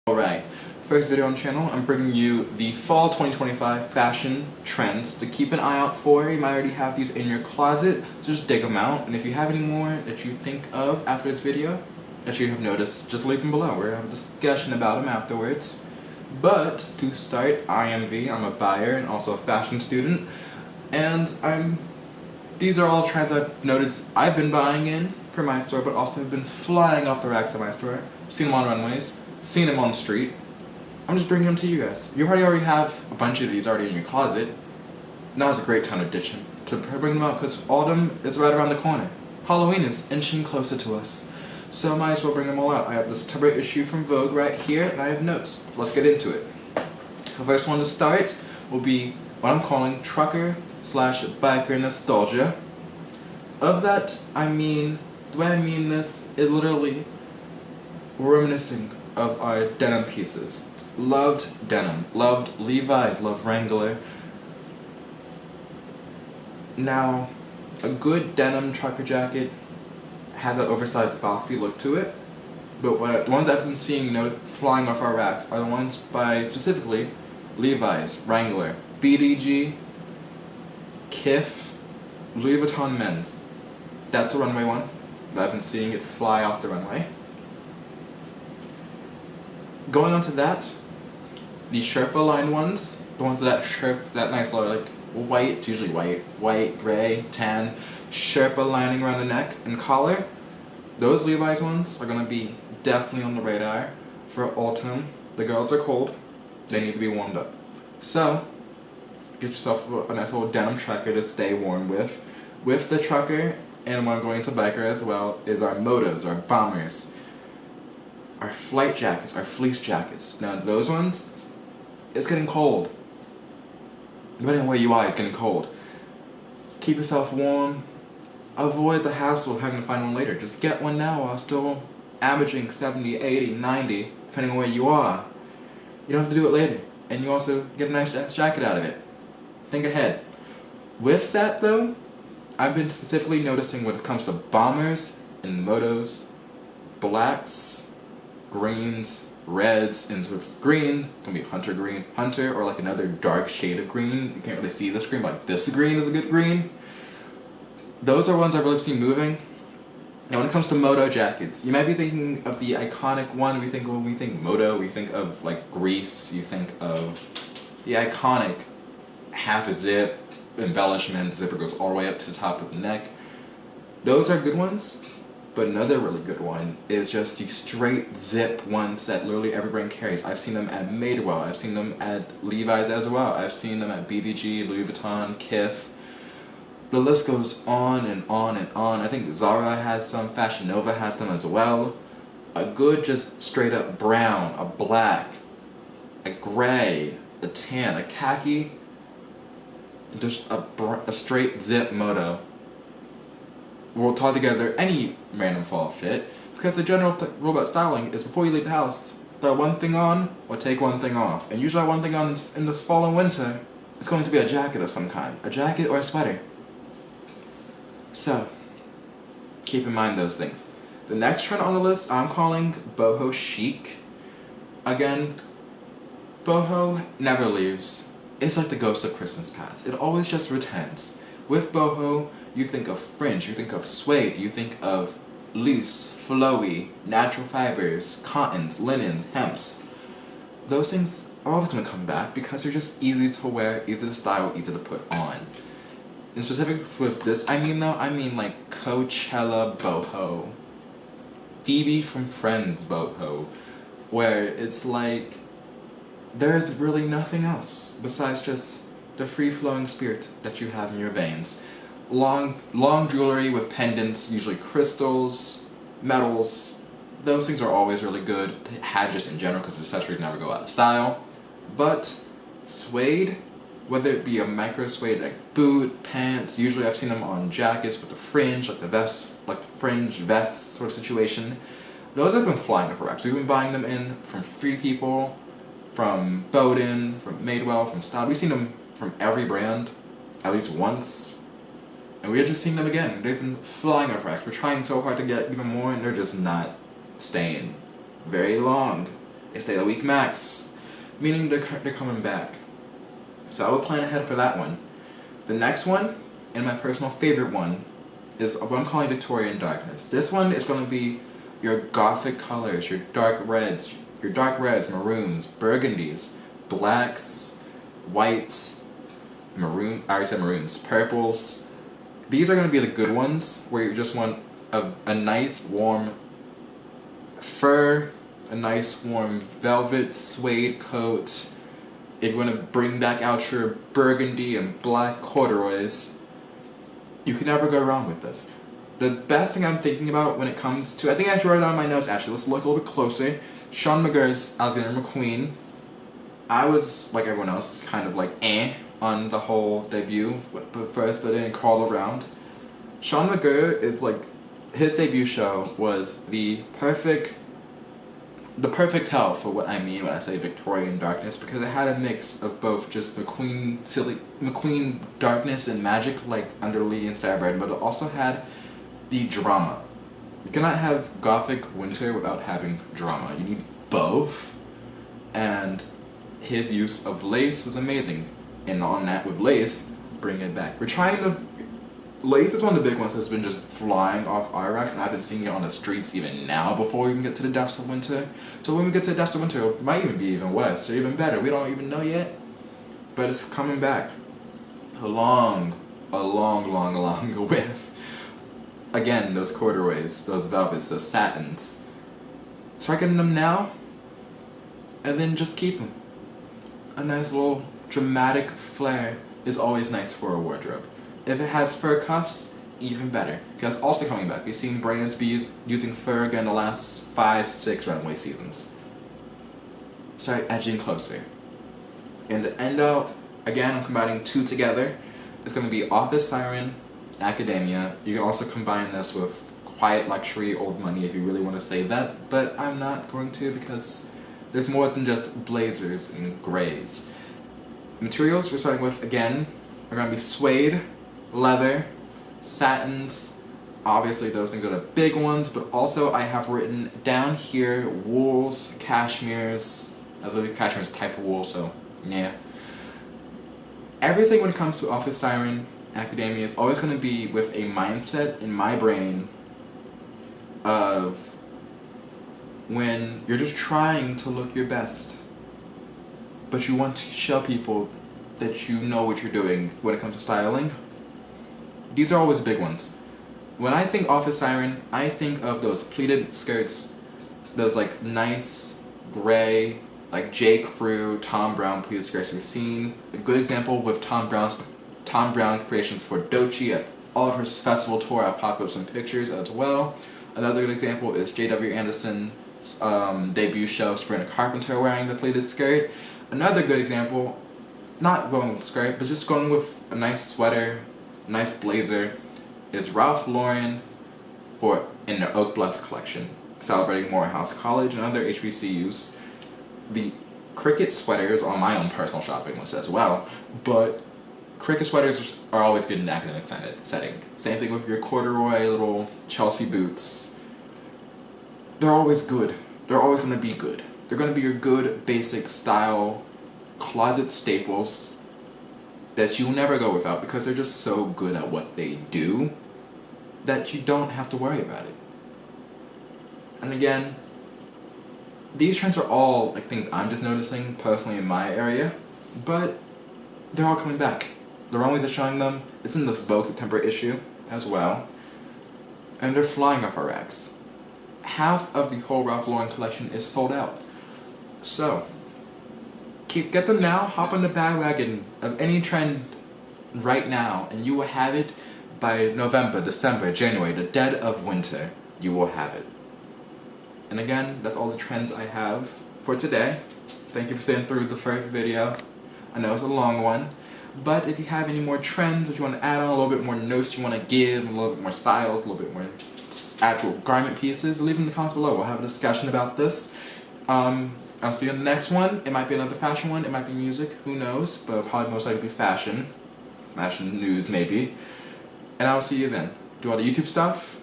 Alright, first video on the channel, I'm bringing you the fall 2025 fashion trends to keep an eye out for. You might already have these in your closet, so just dig them out. And if you have any more that you think of after this video that you have noticed, just leave them below. We're having a discussion about them afterwards. But to start, I am V. I'm a buyer and also a fashion student. And these are all trends I've noticed I've been buying in for my store, but also have been flying off the racks at my store. Seen them on runways, seen them on the street. I'm just bringing them to you guys. You probably already have a bunch of these already in your closet. Now is a great time to bring them out because autumn is right around the corner. Halloween is inching closer to us. So I might as well bring them all out. I have this September issue from Vogue right here, and I have notes. Let's get into it. The first one to start will be what I'm calling trucker/biker nostalgia. Of that, the way I mean this is literally reminiscing of our denim pieces. Loved denim, loved Levi's, loved Wrangler. Now, a good denim trucker jacket has an oversized boxy look to it, but the ones I've been seeing flying off our racks are the ones by specifically Levi's, Wrangler, BDG, Kith, Louis Vuitton men's. That's a runway one. I've been seeing it fly off the runway. Going on to that, the Sherpa line ones, the ones that that nice like white, it's usually white, gray, tan, Sherpa lining around the neck and collar. Those Levi's ones are going to be definitely on the radar for autumn. The girls are cold, they need to be warmed up. So, get yourself a nice little denim trucker to stay warm with. With the trucker, and what I'm going to biker as well, is our motos, our bombers, our flight jackets, our fleece jackets. Now those ones, it's getting cold. Depending on where you are, it's getting cold. Keep yourself warm. Avoid the hassle of having to find one later. Just get one now while still averaging 70, 80, 90, depending on where you are. You don't have to do it later. And you also get a nice jacket out of it. Think ahead. With that though, I've been specifically noticing when it comes to bombers and motos, blacks, greens, reds, and if it's green, it's gonna be hunter green, hunter, or like another dark shade of green. You can't really see this green, but like this green is a good green. Those are ones I've really seen moving. Now when it comes to moto jackets, you might be thinking of the iconic one. When we think moto, we think of like Grease, you think of the iconic half a zip, embellishment, zipper goes all the way up to the top of the neck. Those are good ones. But another really good one is just the straight zip ones that literally every brand carries. I've seen them at Madewell, I've seen them at Levi's as well, I've seen them at BDG, Louis Vuitton, Kith. The list goes on and on and on. I think Zara has some, Fashion Nova has them as well. A good just straight up brown, a black, a gray, a tan, a khaki, just a straight zip moto. We'll tie together any random fall fit, because the general rule about styling is before you leave the house, throw one thing on or take one thing off. And usually one thing on in this fall and winter is going to be a jacket of some kind. A jacket or a sweater. So, keep in mind those things. The next trend on the list I'm calling boho chic. Again, boho never leaves. It's like the ghost of Christmas past. It always just returns. With boho, you think of fringe, you think of suede, you think of loose, flowy, natural fibers, cottons, linens, hemps. Those things are always going to come back because they're just easy to wear, easy to style, easy to put on. In specific with this, I mean like Coachella boho, Phoebe from Friends boho, where it's like there's really nothing else besides just the free-flowing spirit that you have in your veins. Long jewelry with pendants, usually crystals, metals. Those things are always really good to have just in general because accessories never go out of style. But suede, whether it be a micro suede like boot, pants, usually I've seen them on jackets with the fringe, like the vest, like the fringe vest sort of situation. Those have been flying up racks. We've been buying them in from Free People, from Bowden, from Madewell, from Style. We've seen them from every brand at least once. And we had just seen them again. They've been flying off racks. We're trying so hard to get even more and they're just not staying very long. They stay a week max, meaning they're coming back. So I will plan ahead for that one. The next one, and my personal favorite one, is what I'm calling Victorian Darkness. This one is going to be your gothic colors, your dark reds, maroons, burgundies, blacks, whites, I already said maroons, purples. These are going to be the good ones, where you just want a nice warm fur, a nice warm velvet suede coat. If you want to bring back out your burgundy and black corduroys, you can never go wrong with this. The best thing I'm thinking about when it comes to, I think I should write it down in my notes actually, let's look a little bit closer. Sean McGirr's Alexander McQueen. I was, like everyone else, kind of like on the whole debut, but it didn't crawl around. Sean McGirr is like, his debut show was the perfect tell for what I mean when I say Victorian darkness, because it had a mix of both just McQueen darkness and magic, like under Lee and Starbird, but it also had the drama. You cannot have gothic winter without having drama. You need both, and his use of lace was amazing. And on that, with lace, bring it back. Lace is one of the big ones that's been just flying off our racks, and I've been seeing it on the streets even now before we even get to the depths of winter. So when we get to the depths of winter, it might even be even worse, or even better. We don't even know yet. But it's coming back. Along with, again, those corduroys, those velvets, those satins. Start getting them now, and then just keep them. A nice little dramatic flair is always nice for a wardrobe. If it has fur cuffs, even better, because also coming back. We've seen brands be using fur again the last 5-6 runway seasons. Start edging closer. In the endo, again, I'm combining two together. It's going to be Office Siren, Academia. You can also combine this with Quiet Luxury, Old Money if you really want to say that, but I'm not going to because there's more than just blazers and grays. Materials we're starting with, again, are going to be suede, leather, satins. Obviously those things are the big ones, but also I have written down here wools, cashmeres. I believe cashmere is a type of wool, so yeah. Everything when it comes to Office Siren, Academia is always going to be with a mindset in my brain of when you're just trying to look your best, but you want to show people that you know what you're doing when it comes to styling. These are always big ones. When I think Office Siren, I think of those pleated skirts, those like nice gray, like J. Crew, Tom Brown pleated skirts we've seen. A good example with Tom Brown creations for Doechii at all of her festival tour. I'll pop up some pictures as well. Another good example is J.W. Anderson's debut show, Sabrina Carpenter wearing the pleated skirt. Another good example, not going with skirt, but just going with a nice sweater, nice blazer, is Ralph Lauren in their Oak Bluffs collection, celebrating Morehouse College and other HBCUs. The cricket sweaters on my own personal shopping list as well, but cricket sweaters are always good in an academic setting. Same thing with your corduroy little Chelsea boots. They're always good. They're always going to be good. They're going to be your good, basic style closet staples that you'll never go without because they're just so good at what they do that you don't have to worry about it. And again, these trends are all like things I'm just noticing personally in my area, but they're all coming back. The runways are showing them. It's in the Vogue September issue as well, and they're flying off our racks. Half of the whole Ralph Lauren collection is sold out. So get them now, hop on the bandwagon of any trend right now, and you will have it by November, December, January, the dead of winter. You will have it. And again, that's all the trends I have for today. Thank you for sitting through the first video. I know it's a long one, but if you have any more trends, if you want to add on a little bit more notes you want to give, a little bit more styles, a little bit more actual garment pieces, leave them in the comments below. We'll have a discussion about this. I'll see you in the next one. It might be another fashion one, it might be music, who knows, but it'll probably most likely be fashion news maybe. And I'll see you then. Do all the YouTube stuff,